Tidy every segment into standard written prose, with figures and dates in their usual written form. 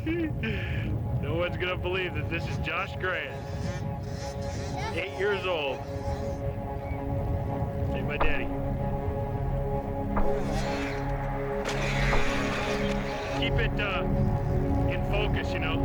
No one's gonna believe that this is Josh Grant, 8 years old. Hey, my daddy. Keep it in focus, you know.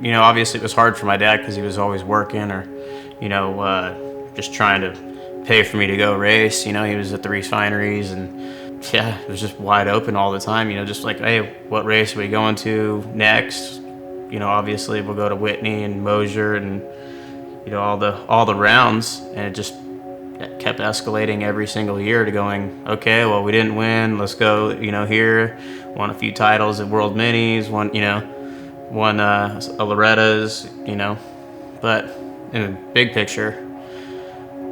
You know, obviously it was hard for my dad because he was always working or, just trying to pay for me to go race. You know, he was at the refineries and yeah, it was just wide open all the time. You know, just like, hey, what race are we going to next? You know, obviously we'll go to Whitney and Mosier and, you know, all the rounds, and it just kept escalating every single year to going, okay, well, we didn't win. Let's go, you know, here. Won a few titles at World Minis, won a Loretta's, you know, but in the big picture,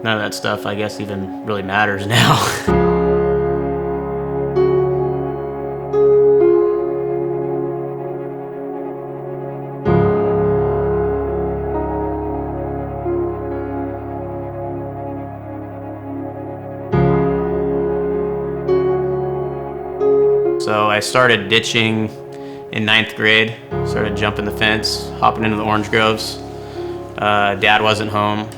none of that stuff, I guess, even really matters now. So I started ditching in 9th grade, started jumping the fence, hopping into the orange groves. Dad wasn't home.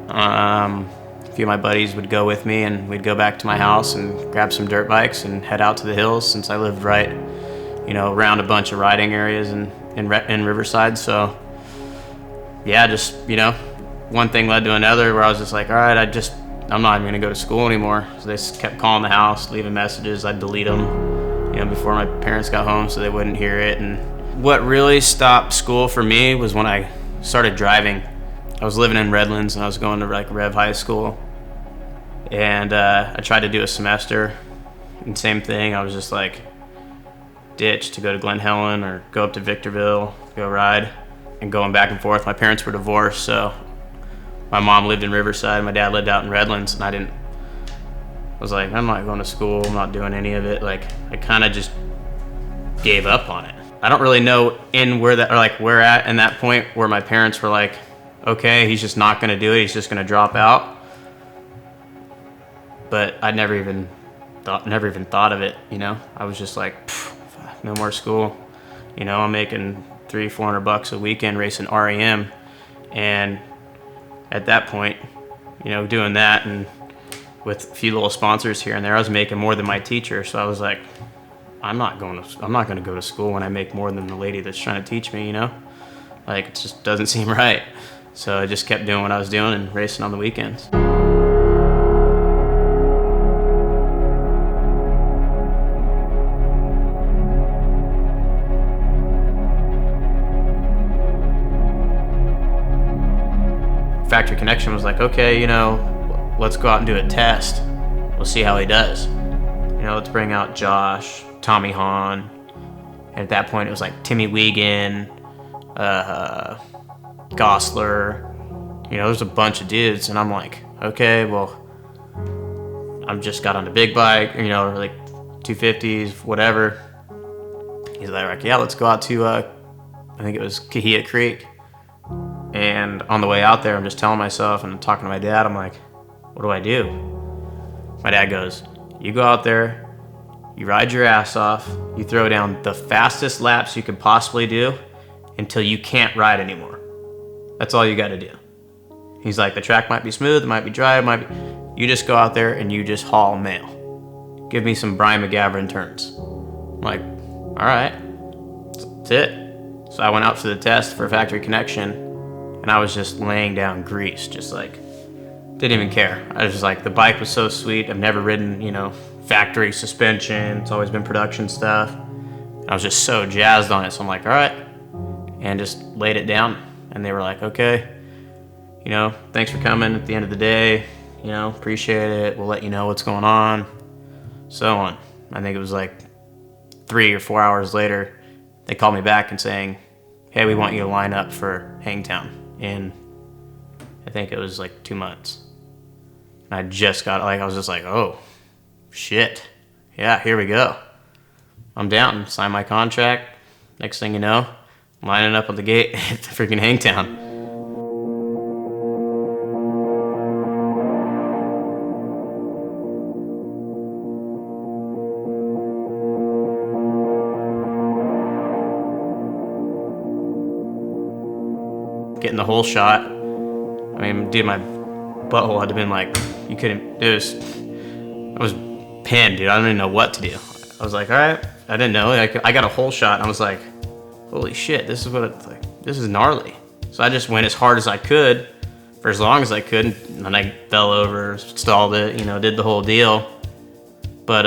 A few of my buddies would go with me, and we'd go back to my house and grab some dirt bikes and head out to the hills, since I lived right, you know, around a bunch of riding areas in Riverside. So yeah, just, you know, one thing led to another where I was just like, all right, I'm not even gonna go to school anymore. So they just kept calling the house, leaving messages. I'd delete them, you know, before my parents got home so they wouldn't hear it. And what really stopped school for me was when I started driving. I was living in Redlands and I was going to like Rev High School, and I tried to do a semester, and same thing. I was just like ditch to go to Glen Helen or go up to Victorville, go ride, and going back and forth. My parents were divorced, so my mom lived in Riverside, my dad lived out in Redlands, and I didn't I was like, I'm not going to school, I'm not doing any of it. Like, I kind of just gave up on it. I don't really know where at in that point where my parents were like, okay, he's just not going to do it, he's just going to drop out. But I never even thought of it, you know. I was just like, no more school. You know, I'm making $300-400 a weekend racing REM, and at that point, you know, doing that and with a few little sponsors here and there, I was making more than my teacher. So I was like, I'm not going to go to school when I make more than the lady that's trying to teach me, you know? Like, it just doesn't seem right. So I just kept doing what I was doing and racing on the weekends. Factory Connection was like, okay, you know, let's go out and do a test. We'll see how he does. You know, let's bring out Josh, Tommy Hahn. And at that point, it was like Timmy Wiegand, Gosler. You know, there's a bunch of dudes. And I'm like, okay, well, I'm just got on a big bike, you know, like 250s, whatever. He's like, yeah, let's go out to, I think it was Kahia Creek. And on the way out there, I'm just telling myself and I'm talking to my dad, I'm like, what do I do? My dad goes, you go out there, you ride your ass off, you throw down the fastest laps you can possibly do until you can't ride anymore. That's all you got to do. He's like, the track might be smooth, it might be dry, you just go out there and you just haul mail. Give me some Brian McGavran turns. I'm like, all right, that's it. So I went out for the test for Factory Connection. And I was just laying down grease, just like, didn't even care. I was just like, the bike was so sweet. I've never ridden, you know, factory suspension. It's always been production stuff. I was just so jazzed on it. So I'm like, all right. And just laid it down. And they were like, okay, you know, thanks for coming at the end of the day. You know, appreciate it. We'll let you know what's going on. So on. I think it was like 3 or 4 hours later, they called me back and saying, hey, we want you to line up for Hangtown in, I think it was like 2 months. And I just got, like, I was just like, oh, shit. Yeah, here we go. I'm down, sign my contract. Next thing you know, I'm lining up at the gate at the freaking Hangtown. Getting the whole shot. I mean, dude, my butthole had to been like, you couldn't, I was pinned, dude. I don't even know what to do. I was like, all right, I didn't know. I got a whole shot and I was like, holy shit, this is what it's like, this is gnarly. So I just went as hard as I could for as long as I could, and then I fell over, stalled it, you know, did the whole deal. But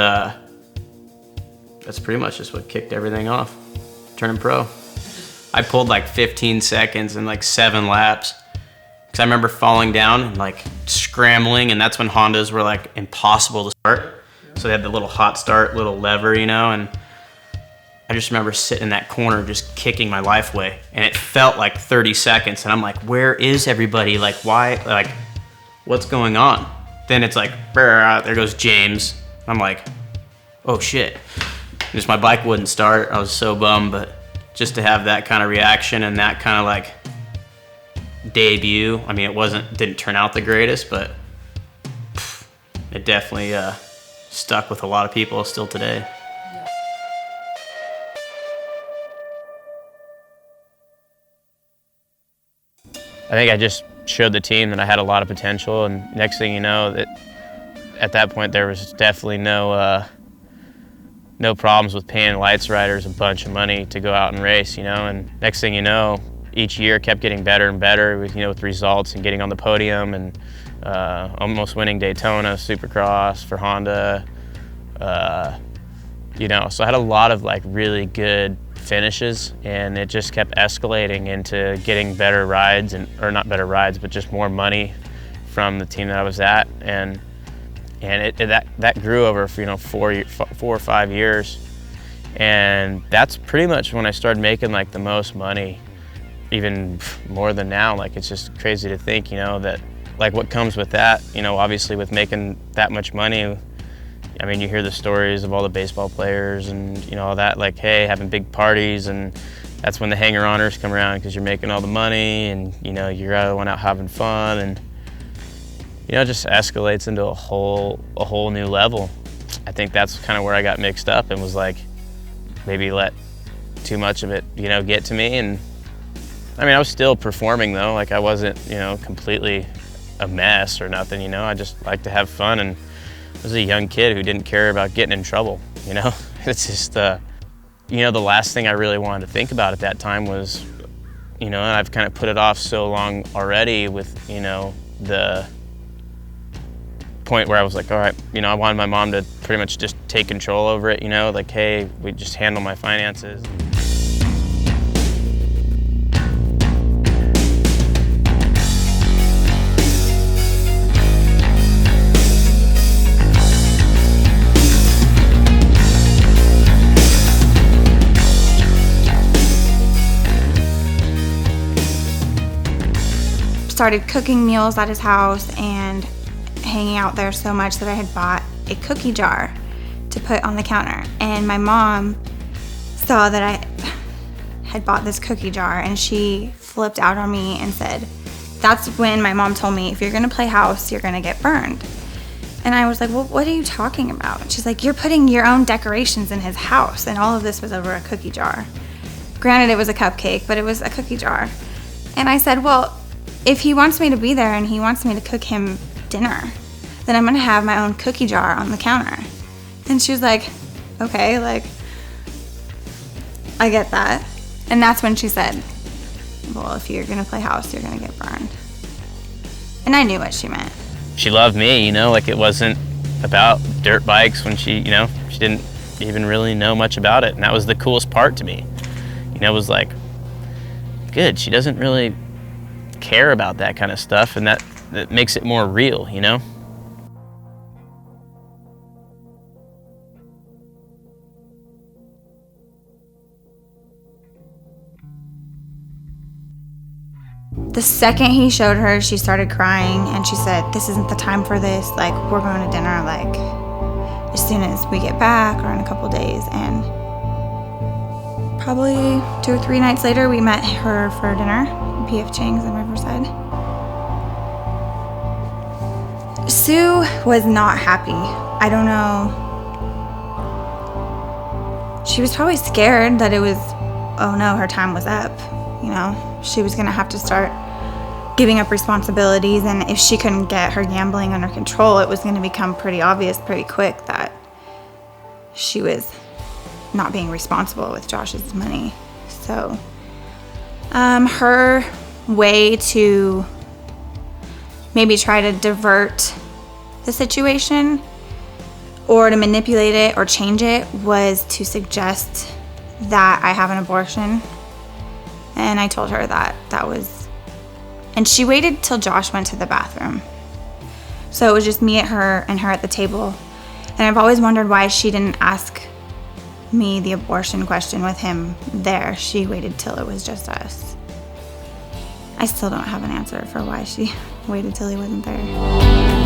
that's pretty much just what kicked everything off, turning pro. I pulled like 15 seconds in like 7 laps. Cause I remember falling down and like scrambling, and that's when Hondas were like impossible to start. So they had the little hot start, little lever, you know, and I just remember sitting in that corner just kicking my life away. And it felt like 30 seconds. And I'm like, where is everybody? Like, why, like, what's going on? Then it's like, there goes James. I'm like, oh shit. Just my bike wouldn't start. I was so bummed, but just to have that kind of reaction and that kind of like debut. I mean, didn't turn out the greatest, but it definitely stuck with a lot of people still today. I think I just showed the team that I had a lot of potential, and next thing you know, that at that point there was definitely no problems with paying lights riders a bunch of money to go out and race, you know. And next thing you know, each year kept getting better and better with, you know, with results and getting on the podium and almost winning Daytona Supercross for Honda. You know, so I had a lot of like really good finishes, and it just kept escalating into getting better rides, or not better rides, but just more money from the team that I was at, and that grew over, you know, 4 or 5 years, and that's pretty much when I started making like the most money, even more than now. Like, it's just crazy to think, you know, that like what comes with that, you know, obviously with making that much money, I mean, you hear the stories of all the baseball players and, you know, all that, like, hey, having big parties, and that's when the hanger-oners come around because you're making all the money and, you know, you're the one out having fun, and, you know, it just escalates into a whole new level. I think that's kind of where I got mixed up and was like, maybe let too much of it, you know, get to me. And I mean, I was still performing though. Like, I wasn't, you know, completely a mess or nothing, you know. I just liked to have fun, and I was a young kid who didn't care about getting in trouble, you know. It's just, you know, the last thing I really wanted to think about at that time was, you know, and I've kind of put it off so long already with, you know, the point where I was like, all right, you know, I wanted my mom to pretty much just take control over it, you know, like, hey, we just handle my finances. Started cooking meals at his house and hanging out there so much that I had bought a cookie jar to put on the counter. And my mom saw that I had bought this cookie jar, and she flipped out on me and said, that's when my mom told me, if you're gonna play house, you're gonna get burned. And I was like, well, what are you talking about? She's like, you're putting your own decorations in his house, and all of this was over a cookie jar. Granted, it was a cupcake, but it was a cookie jar. And I said, well, if he wants me to be there and he wants me to cook him dinner, then I'm gonna have my own cookie jar on the counter. And she was like, okay, like, I get that. And that's when she said, well, if you're gonna play house, you're gonna get burned. And I knew what she meant. She loved me, you know, like, it wasn't about dirt bikes when she, you know, she didn't even really know much about it. And that was the coolest part to me. You know, it was like, good, she doesn't really care about that kind of stuff, and that makes it more real, you know? The second he showed her, she started crying, and she said, this isn't the time for this, like, we're going to dinner, like, as soon as we get back, or in a couple days. And probably 2 or 3 nights later, we met her for dinner, P.F. Chang's in Riverside. Sue was not happy. I don't know. She was probably scared that it was, oh no, her time was up. You know, she was gonna have to start giving up responsibilities, and if she couldn't get her gambling under control, it was gonna become pretty obvious pretty quick that she was not being responsible with Josh's money. So, her way to maybe try to divert the situation or to manipulate it or change it was to suggest that I have an abortion. And I told her that was, and she waited till Josh went to the bathroom. So it was just me and her at the table. And I've always wondered why she didn't ask me the abortion question with him there. She waited till it was just us. I still don't have an answer for why she waited till he wasn't there.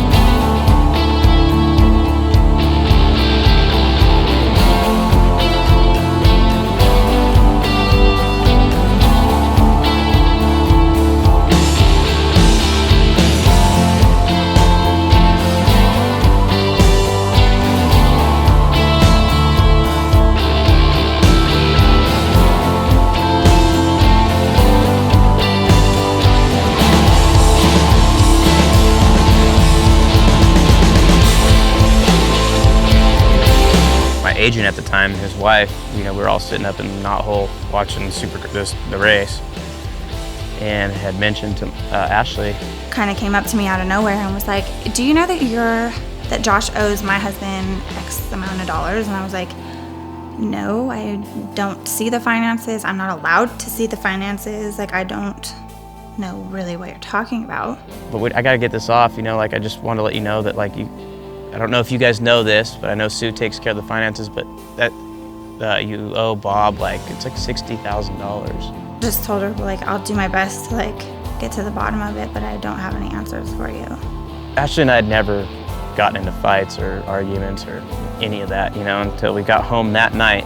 Agent at the time, his wife, you know, we were all sitting up in the knothole watching the race, and had mentioned to Ashley. Kind of came up to me out of nowhere and was like, do you know that Josh owes my husband X amount of dollars? And I was like, no, I don't see the finances. I'm not allowed to see the finances. Like, I don't know really what you're talking about. But I gotta get this off, you know, like, I just want to let you know that, like, I don't know if you guys know this, but I know Sue takes care of the finances, but that you owe Bob, like, it's like $60,000. Just told her, like, I'll do my best to, like, get to the bottom of it, but I don't have any answers for you. Ashley and I had never gotten into fights or arguments or any of that, you know, until we got home that night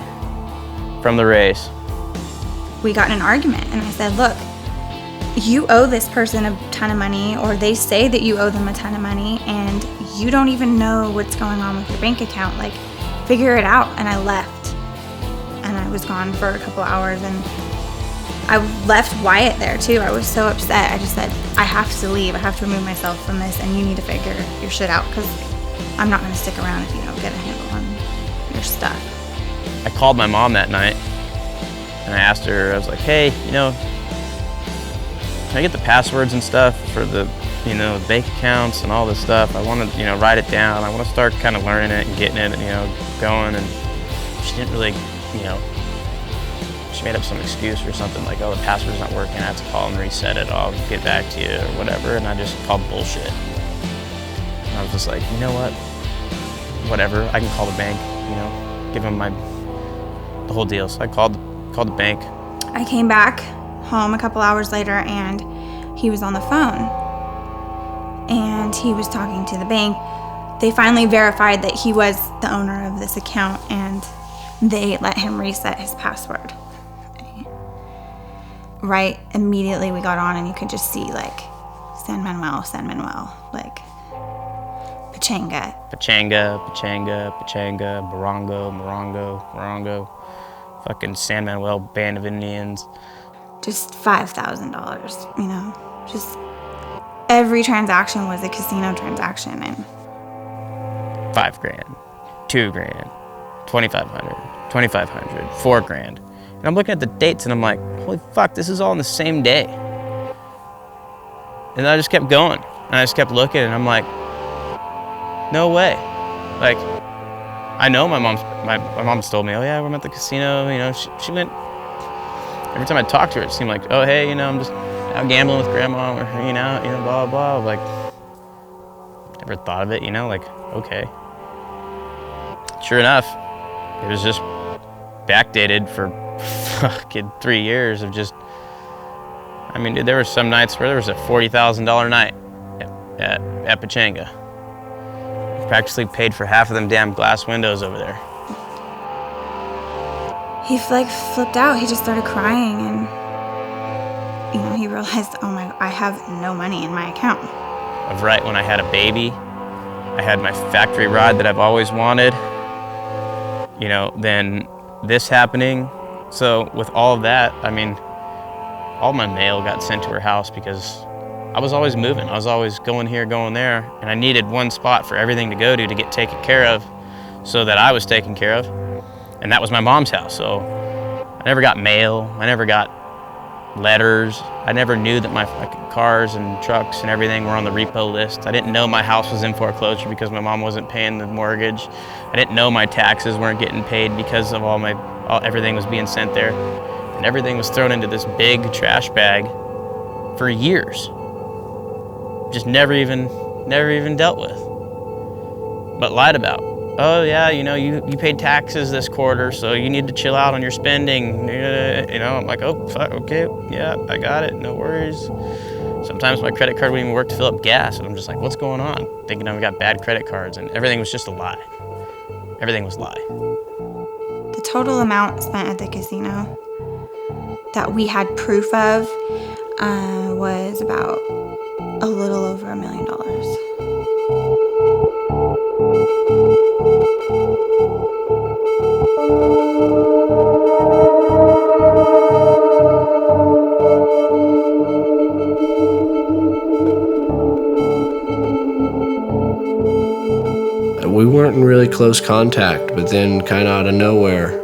from the race. We got in an argument, and I said, look, you owe this person a ton of money, or they say that you owe them a ton of money, and you don't even know what's going on with your bank account. Like, figure it out. And I left, and I was gone for a couple hours, and I left Wyatt there too. I was so upset. I just said, I have to leave. I have to remove myself from this, and you need to figure your shit out, because I'm not going to stick around if you don't get a handle on your stuff. I called my mom that night, and I asked her, I was like, hey, you know, can I get the passwords and stuff for the, you know, bank accounts and all this stuff? I want to, you know, write it down. I want to start kind of learning it and getting it, you know, going. And she didn't really, you know, she made up some excuse or something like, oh, the password's not working. I have to call and reset it. I'll get back to you or whatever. And I just called bullshit. And I was just like, you know what? Whatever. I can call the bank, you know, give them the whole deal. So I called the bank. I came back home a couple hours later, and he was on the phone, and he was talking to the bank. They finally verified that he was the owner of this account, and they let him reset his password. Right immediately we got on, and you could just see like San Manuel, like Pachanga, Morongo, fucking San Manuel Band of Indians. Just $5,000, you know, just every transaction was a casino transaction. And $5,000, $2,000, $2,500, $2,500, $4,000. And I'm looking at the dates and I'm like, holy fuck, this is all on the same day. And I just kept going. And I just kept looking, and I'm like, no way. Like, I know my mom's told me, oh yeah, we're at the casino, you know, she went. Every time I talked to her, it seemed like, oh, hey, you know, I'm just out gambling with grandma, we're hanging out, you know, blah, blah, blah. Like, never thought of it, you know, like, okay. Sure enough, it was just backdated for fucking 3 years of just, I mean, dude, there were some nights where there was a $40,000 night at Pachanga. Practically paid for half of them damn glass windows over there. He like flipped out. He just started crying, and you know, he realized, oh my, I have no money in my account. Of right when I had a baby, I had my factory ride that I've always wanted. You know, then this happening. So with all of that, I mean, all my mail got sent to her house because I was always moving. I was always going here, going there, and I needed one spot for everything to go to get taken care of so that I was taken care of. And that was my mom's house. So I never got mail. I never got letters. I never knew that my cars and trucks and everything were on the repo list. I didn't know my house was in foreclosure because my mom wasn't paying the mortgage. I didn't know my taxes weren't getting paid because of everything was being sent there. And everything was thrown into this big trash bag for years. Just never even dealt with. But lied about. Oh yeah, you know, you paid taxes this quarter, so you need to chill out on your spending. You know, I'm like, oh, fuck, okay, yeah, I got it, no worries. Sometimes my credit card wouldn't even work to fill up gas, and I'm just like, what's going on? Thinking I've got bad credit cards, and everything was just a lie. Everything was a lie. The total amount spent at the casino that we had proof of was about a little over $1 million. We weren't in really close contact, but then kind of out of nowhere,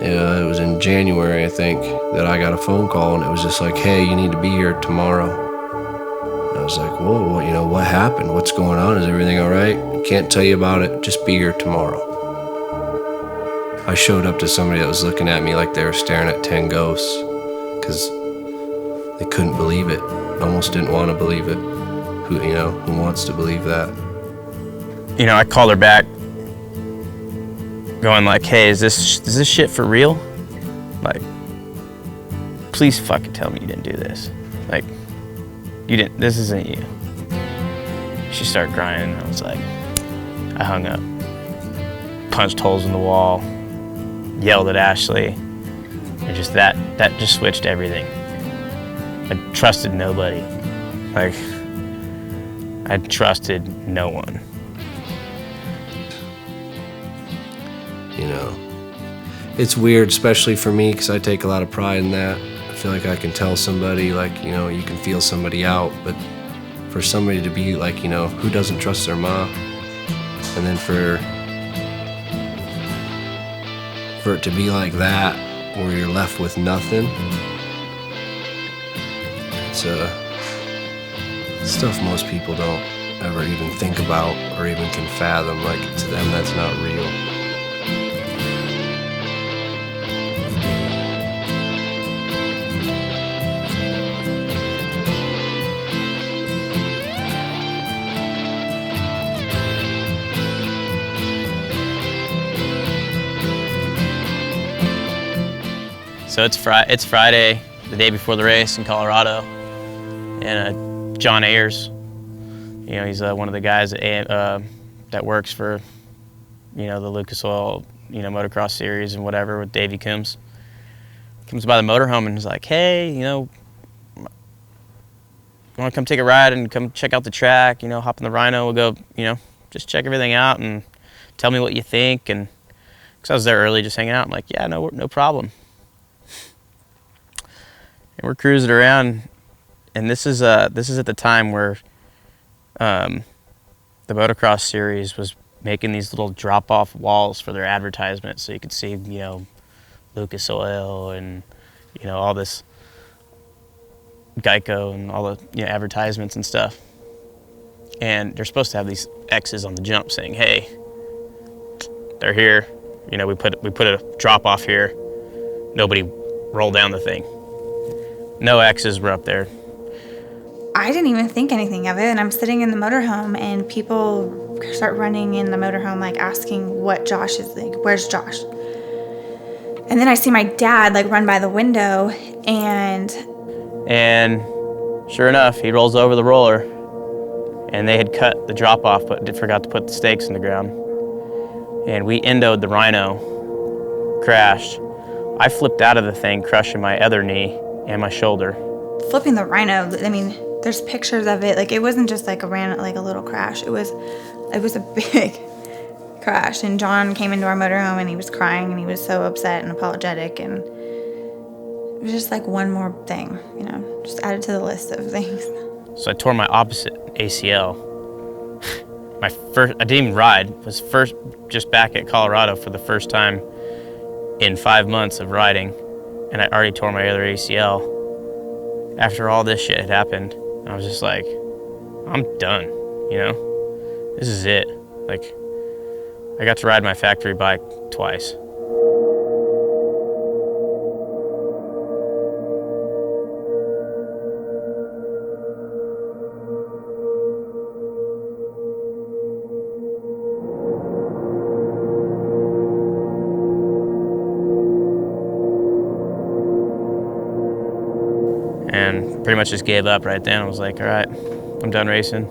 it was in January, I think, that I got a phone call, and it was just like, hey, you need to be here tomorrow. And I was like, whoa, you know, what happened? What's going on? Is everything all right? I can't tell you about it. Just be here tomorrow. I showed up to somebody that was looking at me like they were staring at 10 ghosts because they couldn't believe it. Almost didn't want to believe it. Who wants to believe that? You know, I called her back going like, hey, is this shit for real? Like, please fucking tell me you didn't do this. Like, you didn't, this isn't you. She started crying, and I was like, I hung up, punched holes in the wall, yelled at Ashley, and just that just switched everything. I trusted nobody. Like, I trusted no one. You know, it's weird, especially for me, because I take a lot of pride in that. I feel like I can tell somebody, like, you know, you can feel somebody out, but for somebody to be like, you know, who doesn't trust their mom? And then for it to be like that, where you're left with nothing, it's stuff most people don't ever even think about or even can fathom. Like, to them, that's not real. So it's Friday, the day before the race in Colorado, and John Ayers, you know, he's one of the guys that works for, you know, the Lucas Oil, you know, motocross series and whatever with Davey Coombs. Comes by the motorhome and is like, hey, you know, want to come take a ride and come check out the track, you know, hop in the Rhino, we'll go, you know, just check everything out and tell me what you think. And because I was there early just hanging out, I'm like, yeah, no problem. And we're cruising around, and this is at the time where the motocross series was making these little drop-off walls for their advertisements, so you could see, you know, Lucas Oil and, you know, all this Geico and all the, you know, advertisements and stuff. And they're supposed to have these X's on the jump saying, hey, they're here. You know, we put a drop-off here. Nobody roll down the thing. No X's were up there. I didn't even think anything of it, and I'm sitting in the motorhome, and people start running in the motorhome, like, asking what Josh is, like, where's Josh? And then I see my dad, like, run by the window, and sure enough, he rolls over the roller, and they had cut the drop-off, but forgot to put the stakes in the ground. And we endoed the Rhino, crashed. I flipped out of the thing, crushing my other knee and my shoulder. Flipping the Rhino, I mean, there's pictures of it. Like, it wasn't just like a little crash. It was a big crash. And John came into our motorhome and he was crying and he was so upset and apologetic, and it was just like one more thing, you know, just added to the list of things. So I tore my opposite ACL. I didn't even ride. Was first just back at Colorado for the first time in 5 months of riding, and I already tore my other ACL. After all this shit had happened, I was just like, I'm done, you know? This is it. Like, I got to ride my factory bike twice. And pretty much just gave up right then. I was like, all right, I'm done racing.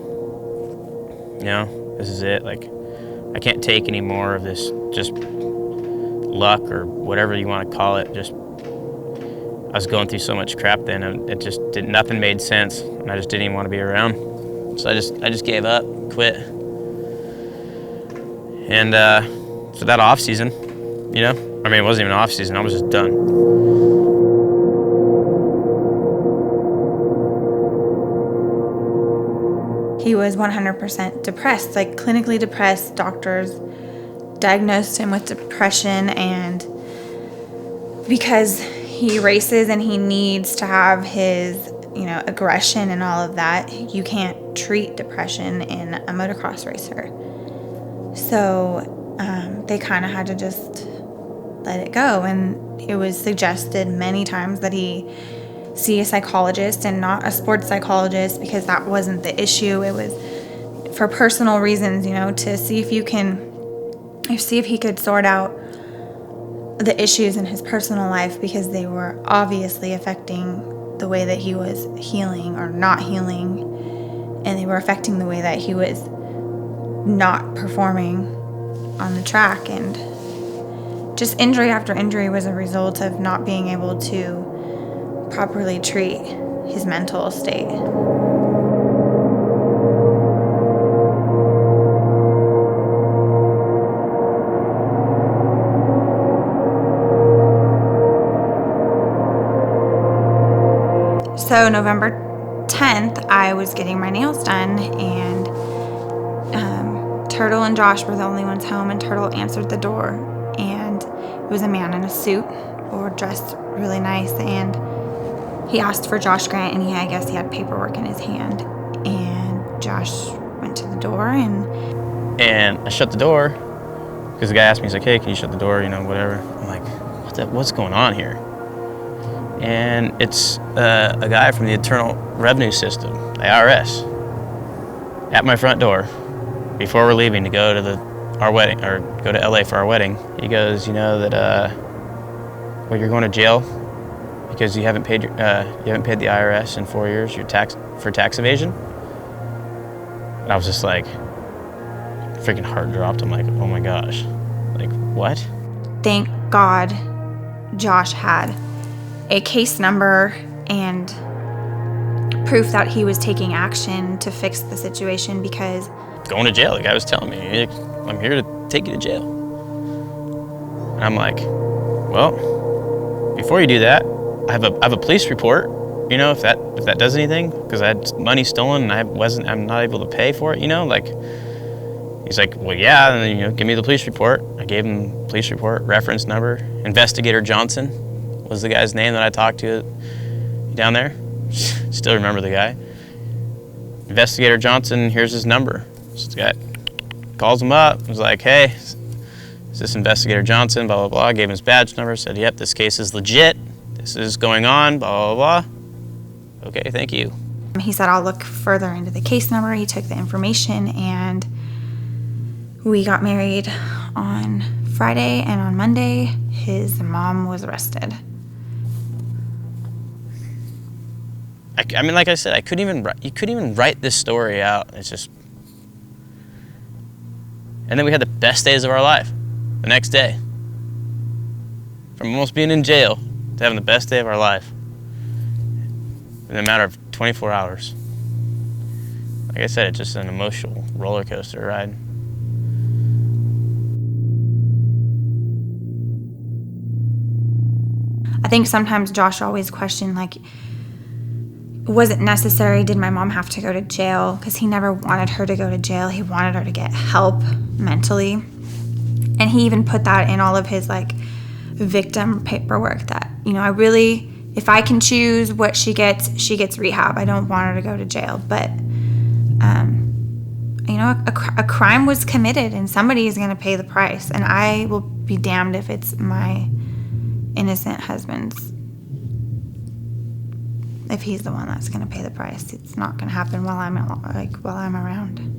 You know, this is it. Like, I can't take any more of this just luck or whatever you want to call it. Just, I was going through so much crap then, and it just nothing made sense, and I just didn't even want to be around. So I just gave up, quit. And so that off season, you know, I mean, it wasn't even off season. I was just done. He was 100% depressed, like clinically depressed. Doctors diagnosed him with depression, and because he races and he needs to have his, you know, aggression and all of that, you can't treat depression in a motocross racer. So they kind of had to just let it go, and it was suggested many times that he see a psychologist and not a sports psychologist, because that wasn't the issue. It was for personal reasons, you know, to see if he could sort out the issues in his personal life, because they were obviously affecting the way that he was healing or not healing, and they were affecting the way that he was not performing on the track, and just injury after injury was a result of not being able to properly treat his mental state. So November 10th, I was getting my nails done, and Turtle and Josh were the only ones home, and Turtle answered the door, and it was a man in a suit or dressed really nice, and he asked for Josh Grant, and I guess he had paperwork in his hand, and Josh went to the door, and I shut the door because the guy asked me, he's like, hey, can you shut the door, whatever. I'm like, what's going on here? And it's a guy from the Internal Revenue System, the IRS, at my front door before we're leaving to go to our wedding, or go to LA for our wedding. He goes, you know that you're going to jail because you haven't paid the IRS in 4 years for tax evasion. And I was just like, freaking heart dropped. I'm like, oh my gosh, like what? Thank God Josh had a case number and proof that he was taking action to fix the situation, because going to jail, the guy was telling me, I'm here to take you to jail. And I'm like, well, before you do that, I have a police report, if that does anything, because I had money stolen and I'm not able to pay for it, like. He's like, well, yeah, and then, give me the police report. I gave him the police report, reference number. Investigator Johnson was the guy's name that I talked to down there. Still remember the guy. Investigator Johnson, here's his number. So this guy calls him up, was like, hey, is this Investigator Johnson, blah, blah, blah. I gave him his badge number, said, yep, this case is legit. This is going on, blah, blah, blah. Okay, thank you. He said, I'll look further into the case number. He took the information, and we got married on Friday, and on Monday, his mom was arrested. I mean, like I said, you couldn't even write this story out. It's just, and then we had the best days of our life the next day. From almost being in jail to having the best day of our life in a matter of 24 hours. Like I said, it's just an emotional roller coaster ride. I think sometimes Josh always questioned, like, was it necessary? Did my mom have to go to jail? Because he never wanted her to go to jail. He wanted her to get help mentally. And he even put that in all of his, victim paperwork that, if I can choose what she gets rehab. I don't want her to go to jail. But, a crime was committed, and somebody is going to pay the price. And I will be damned if it's my innocent husband's, if he's the one that's going to pay the price. It's not going to happen while I'm around.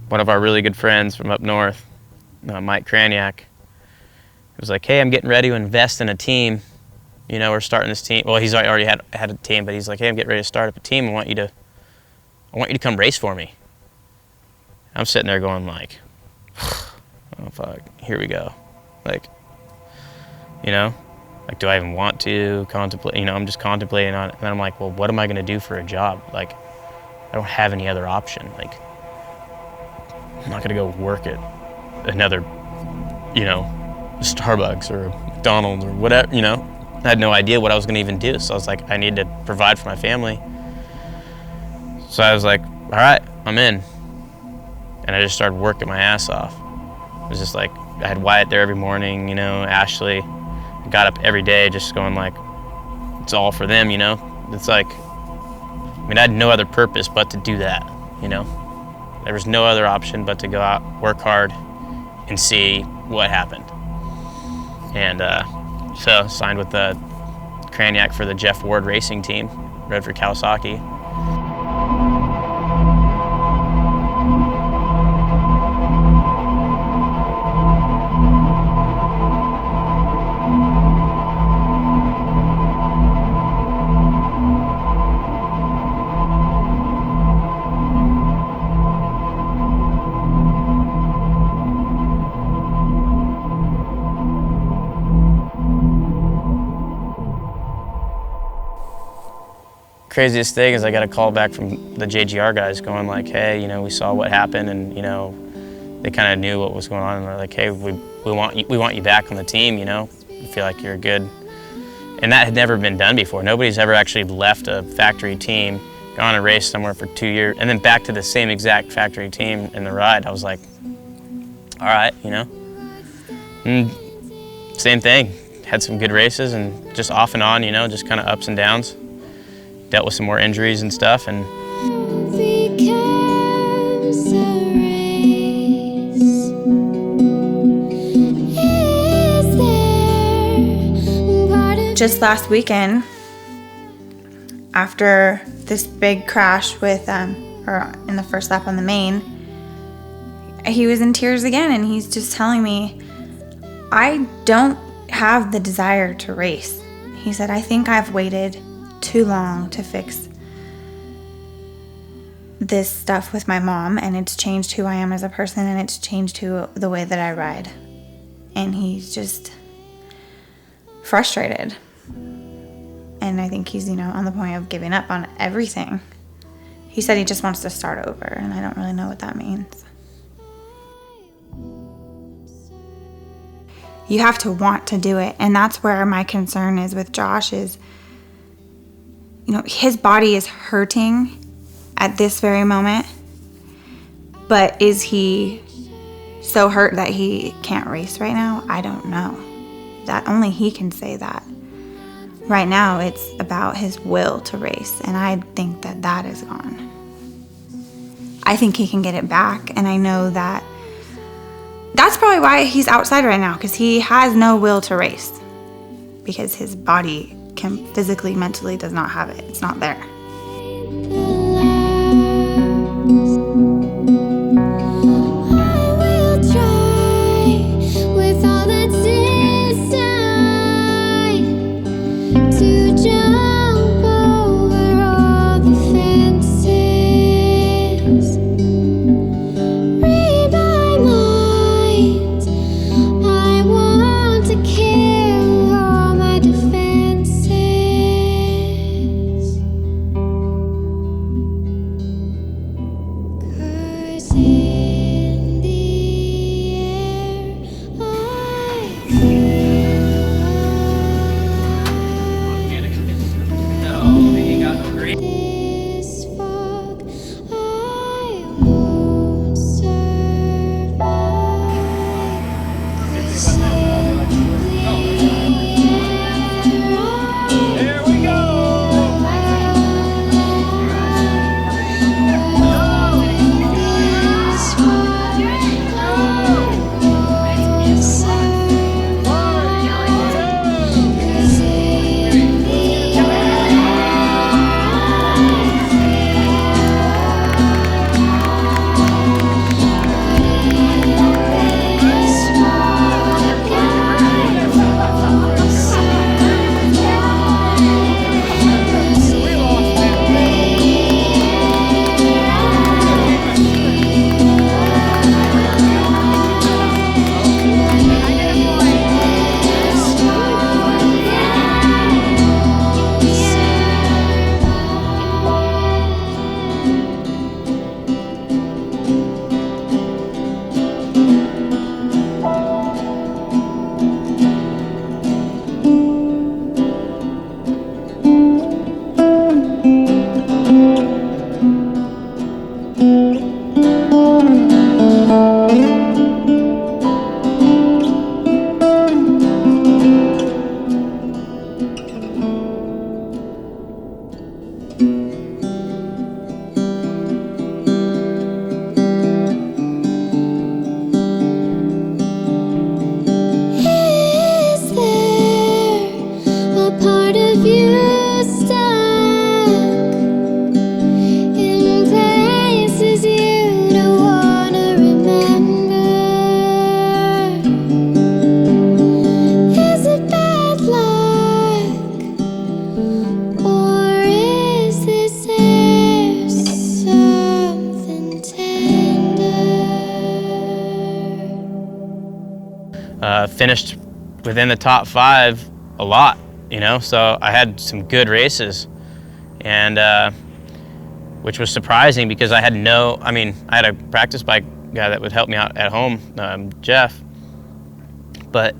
One of our really good friends from up north, Mike Kraniak, was like, hey, I'm getting ready to invest in a team. We're starting this team. Well, he's already had a team, but he's like, hey, I'm getting ready to start up a team. I want you to come race for me. I'm sitting there going like, oh fuck, here we go. Do I even want to contemplate? I'm just contemplating on it. And then I'm like, well, what am I going to do for a job? I don't have any other option. I'm not gonna go work at another, Starbucks or McDonald's or whatever, I had no idea what I was gonna even do. So I was like, I need to provide for my family. So I was like, all right, I'm in. And I just started working my ass off. It was just like, I had Wyatt there every morning, Ashley. I got up every day just going like, it's all for them, It's like, I had no other purpose but to do that, There was no other option but to go out, work hard, and see what happened. And so signed with the Craniac for the Jeff Ward racing team, rode for Kawasaki. Craziest thing is I got a call back from the JGR guys going like, hey, we saw what happened, and they kind of knew what was going on, and they're like, hey, we want you back on the team, we feel like you're good. And that had never been done before. Nobody's ever actually left a factory team, gone and raced somewhere for 2 years, and then back to the same exact factory team in the ride. I was like, all right, And same thing, had some good races, and just off and on, just kind of ups and downs. Dealt with some more injuries and stuff, and just last weekend, after this big crash with, or in the first lap on the main, he was in tears again, and he's just telling me, I don't have the desire to race. He said, I think I've waited too long to fix this stuff with my mom, and it's changed who I am as a person, and it's changed the way that I ride. And he's just frustrated. And I think he's, on the point of giving up on everything. He said he just wants to start over, and I don't really know what that means. You have to want to do it, and that's where my concern is with Josh is, his body is hurting at this very moment, but is he so hurt that he can't race right now? I don't know. That only he can say that. Right now, it's about his will to race, and I think that is gone. I think he can get it back, and I know that that's probably why he's outside right now, because he has no will to race, because his body physically, mentally does not have it. It's not there. finished within the top 5 a lot, you know, so I had some good races, and which was surprising because I had a practice bike guy that would help me out at home, Jeff, but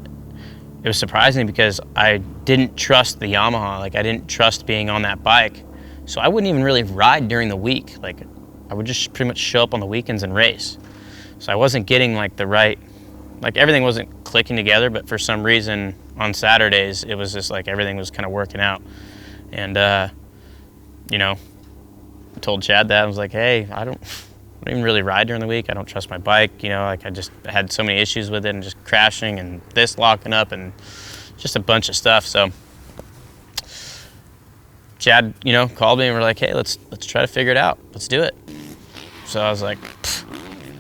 it was surprising because I didn't trust the Yamaha. Like, I didn't trust being on that bike, so I wouldn't even really ride during the week. Like, I would just pretty much show up on the weekends and race. So I wasn't getting like the right, like everything wasn't clicking together, but for some reason on Saturdays, it was just like everything was kind of working out. And, you know, I told Chad that. I was like, hey, I don't even really ride during the week. I don't trust my bike. You know, like I just had so many issues with it and just crashing and this locking up and just a bunch of stuff. So Chad, you know, called me and we're like, hey, let's try to figure it out. Let's do it. So I was like,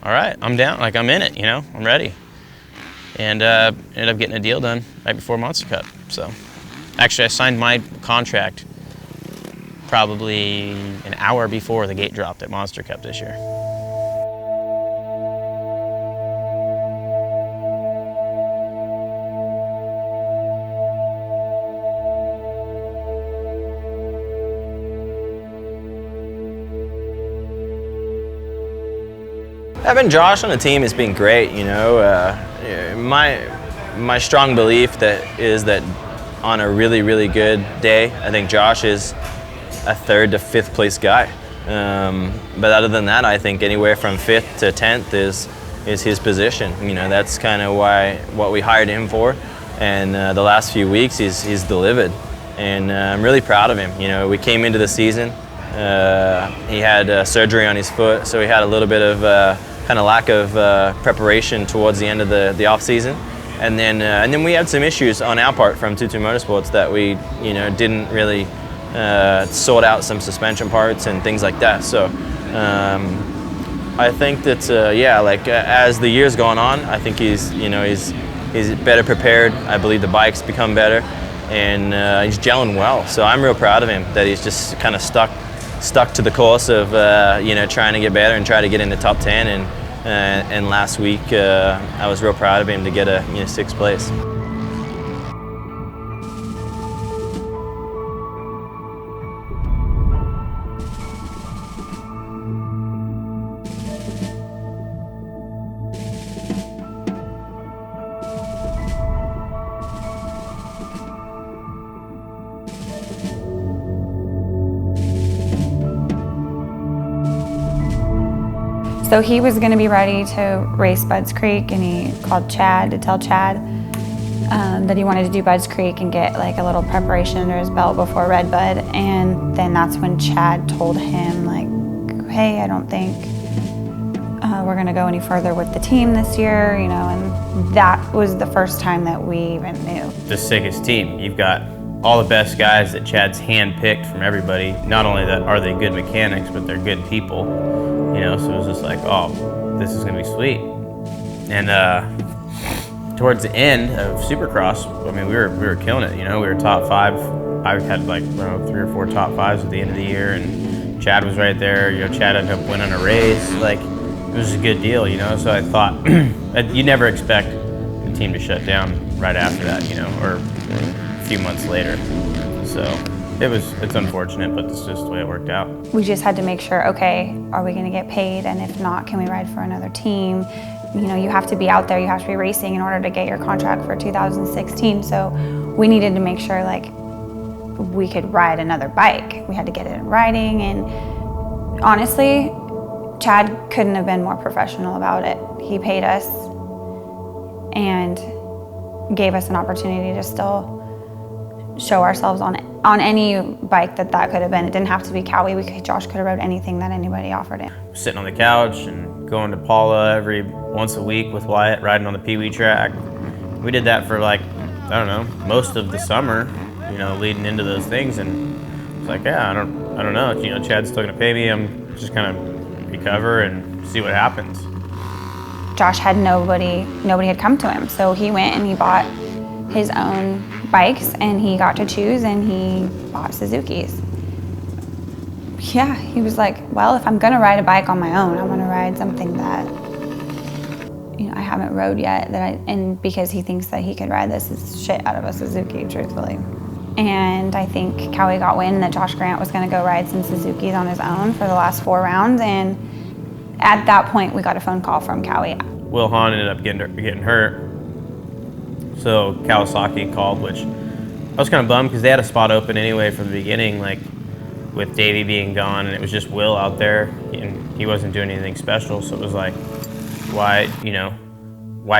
all right, I'm down. Like, I'm in it, you know, I'm ready. And ended up getting a deal done right before Monster Cup. So actually I signed my contract probably an hour before the gate dropped at Monster Cup this year. Having Josh on the team has been great, you know. My strong belief is that on a really, really good day, I think Josh is a 3rd to 5th place guy. But other than that, I think anywhere from 5th to 10th is his position. You know, that's kind of what we hired him for. And the last few weeks, he's delivered. And I'm really proud of him. You know, we came into the season, he had surgery on his foot, so he had a little bit of kind of lack of preparation towards the end of the off season, and then we had some issues on our part from Tutu Motorsports that we, you know, didn't really sort out some suspension parts and things like that. So I think that as the year's gone on, I think he's better prepared. I believe the bike's become better, and he's gelling well. So I'm real proud of him that he's just kind of stuck to the course of trying to get better and try to get in the top 10. And last week I was real proud of him to get a 6th place. So he was going to be ready to race Budds Creek, and he called Chad to tell Chad that he wanted to do Budds Creek and get like a little preparation under his belt before Red Bud. And then that's when Chad told him, like, hey, I don't think we're going to go any further with the team this year, you know, and that was the first time that we even knew. The sickest team. You've got all the best guys that Chad's handpicked from everybody. Not only that are they good mechanics, but they're good people. You know, so it was just like, oh, this is gonna be sweet. And towards the end of Supercross, I mean, we were killing it. You know, we were top 5. I had like 3 or 4 top 5s at the end of the year, and Chad was right there. You know, Chad ended up winning a race. Like, it was a good deal. You know, so I thought you never expect the team to shut down right after that. You know, or a few months later. So. It's unfortunate, but it's just the way it worked out. We just had to make sure, okay, are we gonna get paid? And if not, can we ride for another team? You know, you have to be out there, you have to be racing in order to get your contract for 2016. So we needed to make sure like we could ride another bike. We had to get it in writing, and honestly, Chad couldn't have been more professional about it. He paid us and gave us an opportunity to still show ourselves on any bike that could have been. It didn't have to be Cowie. Josh could have rode anything that anybody offered him. Sitting on the couch and going to Paula every once a week with Wyatt, riding on the Pee Wee track. We did that for like, I don't know, most of the summer, you know, leading into those things. And it's like, yeah, I don't know. You know, Chad's still gonna pay me. I'm just gonna recover and see what happens. Josh had nobody had come to him, so he went and he bought his own bikes, and he got to choose, and he bought Suzuki's. Yeah, he was like, well, if I'm gonna ride a bike on my own, I wanna ride something that I haven't rode yet, and because he thinks that he could ride this shit out of a Suzuki, truthfully. And I think Cowie got wind that Josh Grant was going to go ride some Suzukis on his own for the last 4 rounds, and at that point we got a phone call from Cowie. Will Hahn ended up getting hurt, so Kawasaki called, which I was kind of bummed because they had a spot open anyway from the beginning, like with Davey being gone, and it was just Will out there, and he wasn't doing anything special. So it was like, why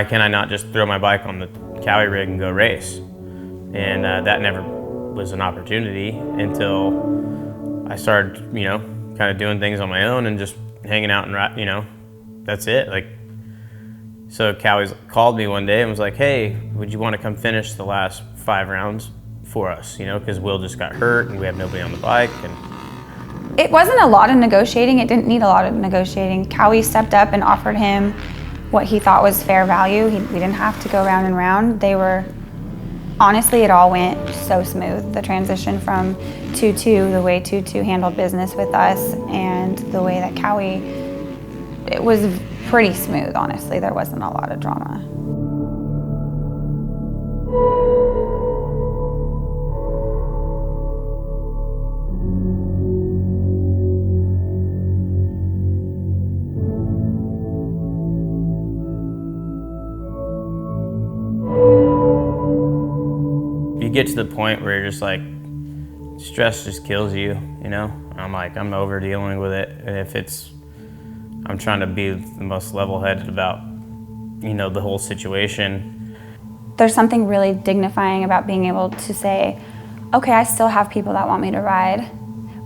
can I not just throw my bike on the Cowie rig and go race? And that never was an opportunity until I started, kind of doing things on my own and just hanging out and that's it. Like, so Cowie's called me one day and was like, hey, would you want to come finish the last 5 rounds for us, because Will just got hurt and we have nobody on the bike. And it wasn't a lot of negotiating. It didn't need a lot of negotiating. Cowie stepped up and offered him what he thought was fair value. We didn't have to go round and round. Honestly, it all went so smooth. The transition from 2-2, the way 2-2 handled business with us, and the way that Cowie, it was pretty smooth, honestly. There wasn't a lot of drama. You get to the point where you're just like, stress just kills you, I'm like, I'm over dealing with it. And I'm trying to be the most level-headed about, the whole situation. There's something really dignifying about being able to say, okay, I still have people that want me to ride,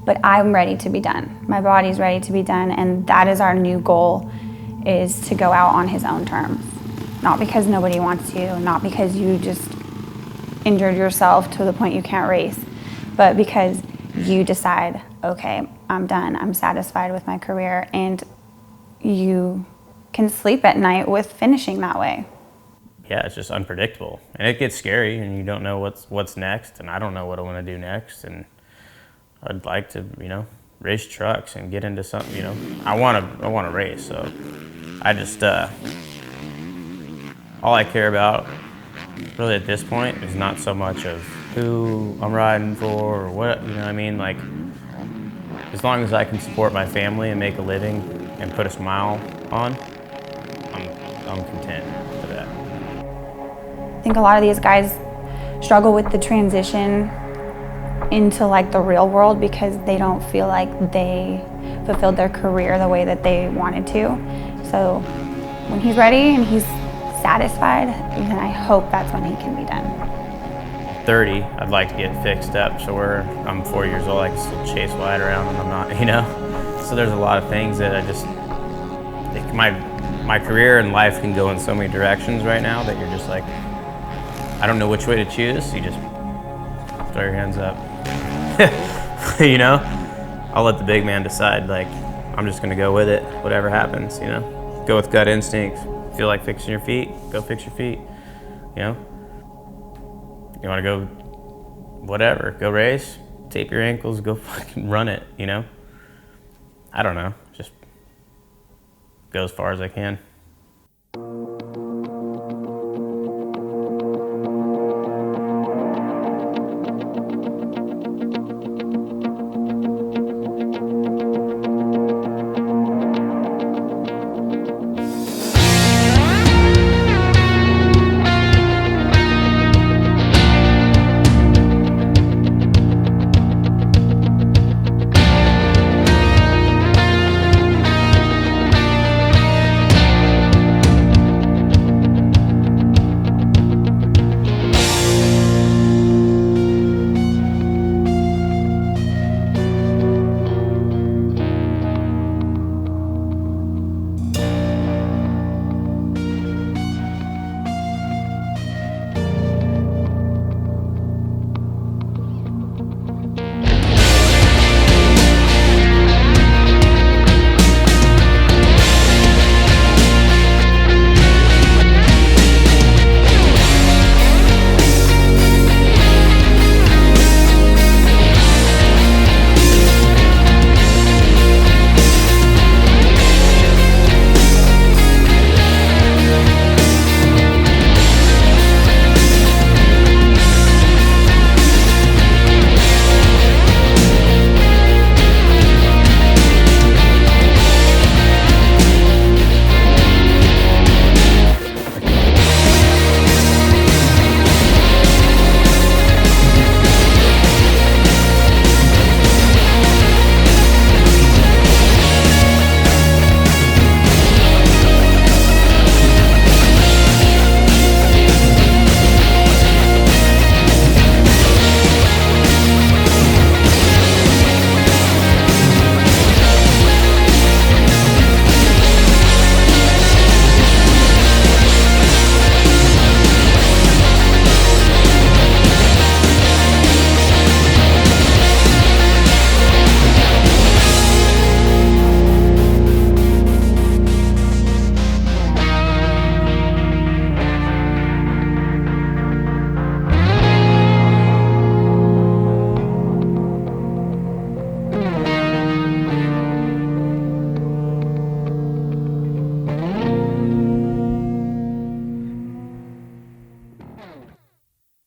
but I'm ready to be done. My body's ready to be done, and that is our new goal, is to go out on his own terms. Not because nobody wants you, not because you just injured yourself to the point you can't race, but because you decide, okay, I'm done, I'm satisfied with my career, and you can sleep at night with finishing that way. Yeah, it's just unpredictable, and it gets scary, and you don't know what's next, and I don't know what I want to do next, and I'd like to, race trucks and get into something, I want to race, so I just, all I care about really at this point is not so much of who I'm riding for or what, like, as long as I can support my family and make a living and put a smile on, I'm content with that. I think a lot of these guys struggle with the transition into like the real world because they don't feel like they fulfilled their career the way that they wanted to. So when he's ready and he's satisfied, then I hope that's when he can be done. 30, I'd like to get fixed up, so I'm 4 years old, I can still chase Wyatt around and I'm not, So there's a lot of things that my career and life can go in so many directions right now that you're just like, I don't know which way to choose, so you just throw your hands up. I'll let the big man decide, like, I'm just gonna go with it, whatever happens, Go with gut instinct. Feel like fixing your feet, go fix your feet, You wanna go, whatever, go race, tape your ankles, go fucking run it, I don't know, just go as far as I can.